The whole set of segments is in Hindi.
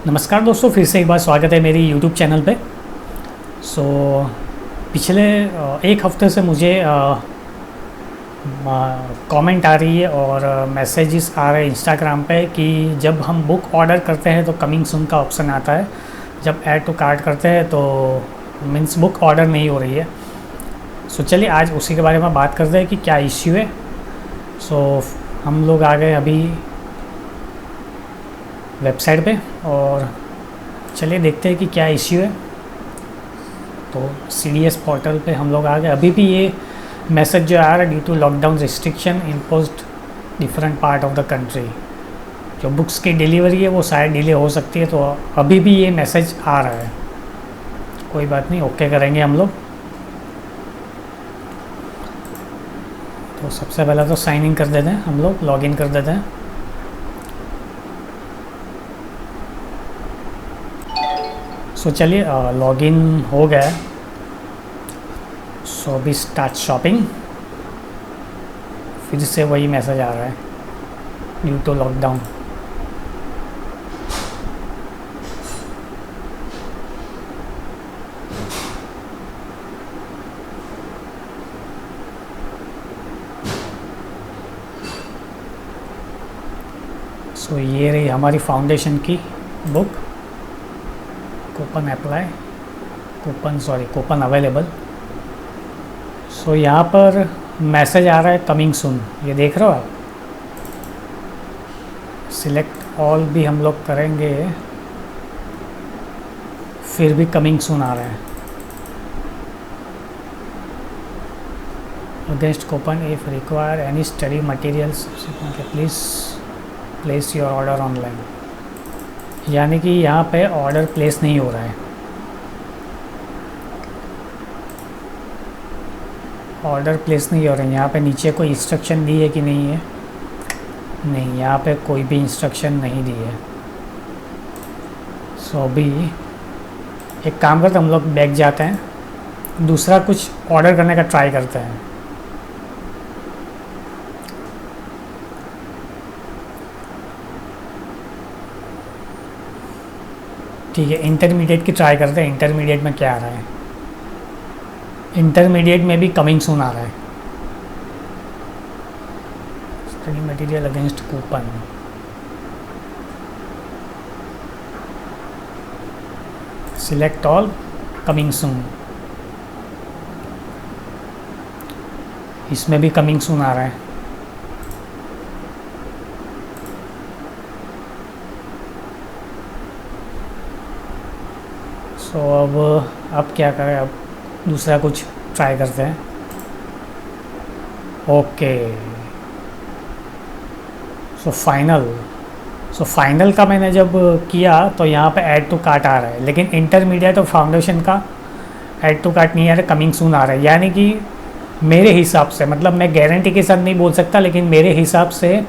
नमस्कार दोस्तों, फिर से एक बार स्वागत है मेरी यूट्यूब चैनल पे। सो पिछले एक हफ्ते से मुझे कमेंट आ रही है और मैसेजेस आ रहे हैं इंस्टाग्राम पे कि जब हम बुक ऑर्डर करते हैं तो कमिंग सून का ऑप्शन आता है, जब ऐड टू कार्ट करते हैं तो मीन्स बुक ऑर्डर नहीं हो रही है। सो चलिए आज उसी के बारे में बात करते हैं कि क्या इश्यू है। सो हम लोग आ गए अभी वेबसाइट पे और चलिए देखते हैं कि क्या इश्यू है। तो CDS पोर्टल पे हम लोग आ गए। अभी भी ये मैसेज जो आ रहा है, due to lockdown restriction imposed different part of the country, जो बुक्स की डिलीवरी है वो शायद डिले हो सकती है। तो अभी भी ये मैसेज आ रहा है, कोई बात नहीं, ओके करेंगे हम लोग। तो सबसे पहले तो साइन इन कर देते हैं, हम लोग लॉग इन कर देते हैं। सो चलिए लॉगिन हो गया है। सो अभी स्टार्ट शॉपिंग, फिर से वही मैसेज आ रहा है, ड्यू टू लॉकडाउन। सो ये रही हमारी फाउंडेशन की book. Coupon apply, coupon available. So यहाँ पर मैसेज आ रहा है कमिंग सून, ये देख रहे हो आप। सिलेक्ट ऑल भी हम लोग करेंगे, फिर भी कमिंग सून आ रहा है। Against coupon if require any study materials please place your order online. यानी कि यहाँ पे ऑर्डर प्लेस नहीं हो रहा है, ऑर्डर प्लेस नहीं हो रहा है। यहाँ पे नीचे कोई इंस्ट्रक्शन दी है कि नहीं है? नहीं, यहाँ पे कोई भी इंस्ट्रक्शन नहीं दी है। सो अभी एक काम करते हैं, हम लोग बैक जाते हैं, दूसरा कुछ ऑर्डर करने का ट्राई करते हैं। ठीक है, इंटरमीडिएट की ट्राई करते हैं। इंटरमीडिएट में क्या आ रहा है? इंटरमीडिएट में भी कमिंग सून आ रहा है। Study material against coupon, select all, coming soon. इसमें भी कमिंग सून आ रहा है। सो अब क्या करें, अब दूसरा कुछ ट्राई करते हैं। ओके, सो फाइनल का मैंने जब किया तो यहाँ पे ऐड टू कार्ट आ रहा है, लेकिन इंटरमीडिएट और फाउंडेशन का ऐड टू कार्ट नहीं आ रहा, कमिंग सून आ रहा है। यानी कि मेरे हिसाब से, मतलब मैं गारंटी के साथ नहीं बोल सकता, लेकिन मेरे हिसाब से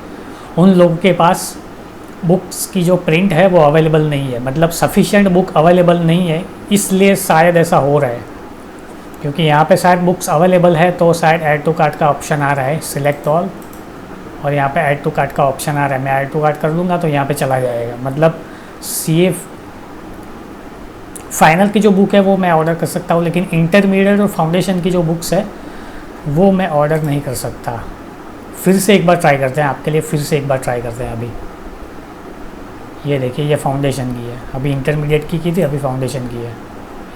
उन लोगों के पास बुक्स की जो प्रिंट है वो अवेलेबल नहीं है, मतलब सफिशिएंट बुक अवेलेबल नहीं है, इसलिए शायद ऐसा हो रहा है। क्योंकि यहाँ पे शायद बुक्स अवेलेबल है तो शायद ऐड टू कार्ट का ऑप्शन आ रहा है, सिलेक्ट ऑल, और यहाँ पे ऐड टू कार्ट का ऑप्शन आ रहा है। मैं ऐड टू कार्ट कर लूँगा तो यहाँ पे चला जाएगा। मतलब CA फाइनल की जो बुक है वो मैं ऑर्डर कर सकता हूँ, लेकिन इंटरमीडिएट और फाउंडेशन की जो बुक्स है वो मैं ऑर्डर नहीं कर सकता। फिर से एक बार ट्राई करते हैं आपके लिए, फिर से एक बार ट्राई करते हैं। अभी ये देखिए, ये फाउंडेशन की है, अभी इंटरमीडिएट की थी, अभी फाउंडेशन की है।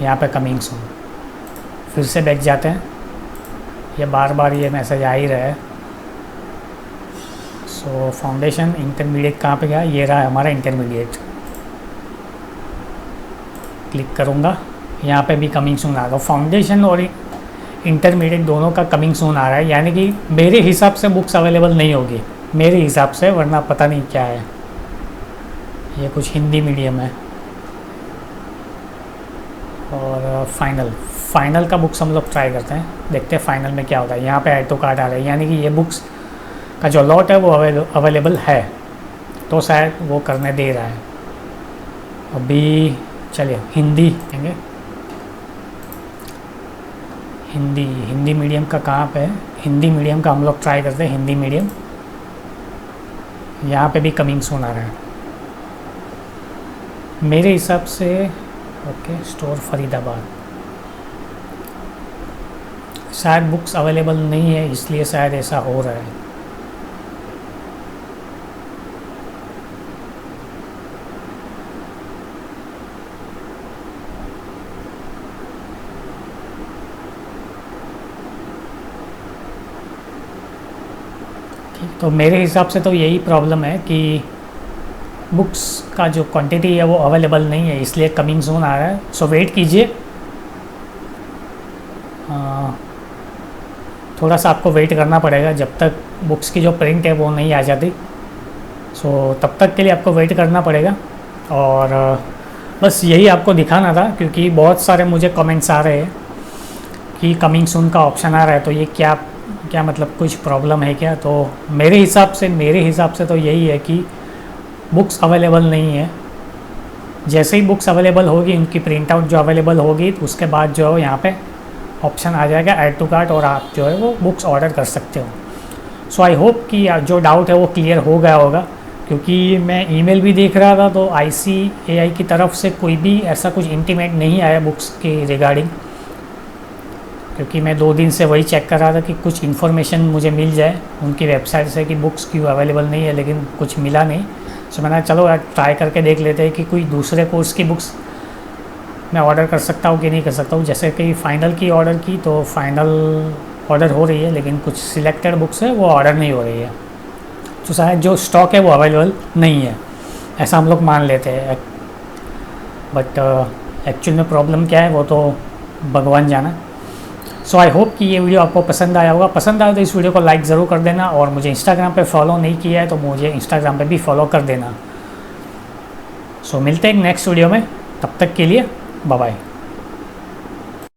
यहाँ पे कमिंग सून, फिर से बैक जाते हैं। ये बार बार ये मैसेज आ ही रहा है। सो फाउंडेशन, इंटरमीडिएट कहाँ पे गया? ये रहा हमारा इंटरमीडिएट। क्लिक करूँगा, यहाँ पे भी कमिंग सून आ रहा है। फाउंडेशन और इंटरमीडिएट दोनों का कमिंग सून आ रहा है, यानी कि मेरे हिसाब से बुक्स अवेलेबल नहीं होगी, मेरे हिसाब से, वरना पता नहीं क्या है। ये कुछ हिंदी मीडियम है। और फाइनल का बुक्स हम लोग ट्राई करते हैं, देखते हैं फाइनल में क्या होता है। यहाँ पे ऐड टू कार्ट आ रहा है, यानी कि ये बुक्स का जो लॉट है वो अवेलेबल है, तो शायद वो करने दे रहा है। अभी चलिए हिंदी देंगे। हिंदी मीडियम का कहाँ पे है? हिंदी मीडियम का हम लोग ट्राई करते हैं। हिंदी मीडियम, यहाँ पे भी कमिंग सून आ रहा है। मेरे हिसाब से ओके स्टोर फरीदाबाद, शायद बुक्स अवेलेबल नहीं है इसलिए शायद ऐसा हो रहा है। ठीक, तो मेरे हिसाब से तो यही प्रॉब्लम है कि बुक्स का जो क्वांटिटी है वो अवेलेबल नहीं है, इसलिए कमिंग सून आ रहा है। सो वेट कीजिए, थोड़ा सा आपको वेट करना पड़ेगा जब तक बुक्स की जो प्रिंट है वो नहीं आ जाती। सो तब तक के लिए आपको वेट करना पड़ेगा। और बस यही आपको दिखाना था, क्योंकि बहुत सारे मुझे कमेंट्स आ रहे हैं कि कमिंग सून का ऑप्शन आ रहा है, तो ये क्या क्या मतलब कुछ प्रॉब्लम है क्या। तो मेरे हिसाब से तो यही है कि बुक्स अवेलेबल नहीं है। जैसे ही बुक्स अवेलेबल होगी, उनकी प्रिंट आउट जो अवेलेबल होगी, तो उसके बाद जो है यहाँ पे ऑप्शन आ जाएगा ऐड टू कार्ट, और आप जो है वो बुक्स ऑर्डर कर सकते हो। सो आई होप कि जो डाउट है वो क्लियर हो गया होगा, क्योंकि मैं ईमेल भी देख रहा था तो ICAI की तरफ से कोई भी ऐसा कुछ इंटीमेट नहीं आया बुक्स के रिगार्डिंग, क्योंकि मैं 2 दिन से वही चेक कर रहा था कि कुछ इन्फॉर्मेशन मुझे मिल जाए उनकी वेबसाइट से कि बुक्स क्यों अवेलेबल नहीं है, लेकिन कुछ मिला नहीं। सो मैंने चलो यार ट्राई करके देख लेते हैं कि कोई दूसरे कोर्स की बुक्स मैं ऑर्डर कर सकता हूँ कि नहीं कर सकता हूँ। जैसे कि फ़ाइनल की ऑर्डर की तो फ़ाइनल ऑर्डर हो रही है, लेकिन कुछ सिलेक्टेड बुक्स है वो ऑर्डर नहीं हो रही है। तो शायद जो स्टॉक है वो अवेलेबल नहीं है, ऐसा हम लोग मान लेते हैं। बट एक्चुअल में प्रॉब्लम क्या है वो तो भगवान जाना। सो आई होप कि ये वीडियो आपको पसंद आया होगा। पसंद आया तो इस वीडियो को लाइक ज़रूर कर देना, और मुझे इंस्टाग्राम पे फॉलो नहीं किया है तो मुझे इंस्टाग्राम पे भी फॉलो कर देना। सो मिलते हैं नेक्स्ट वीडियो में, तब तक के लिए बाय बाय।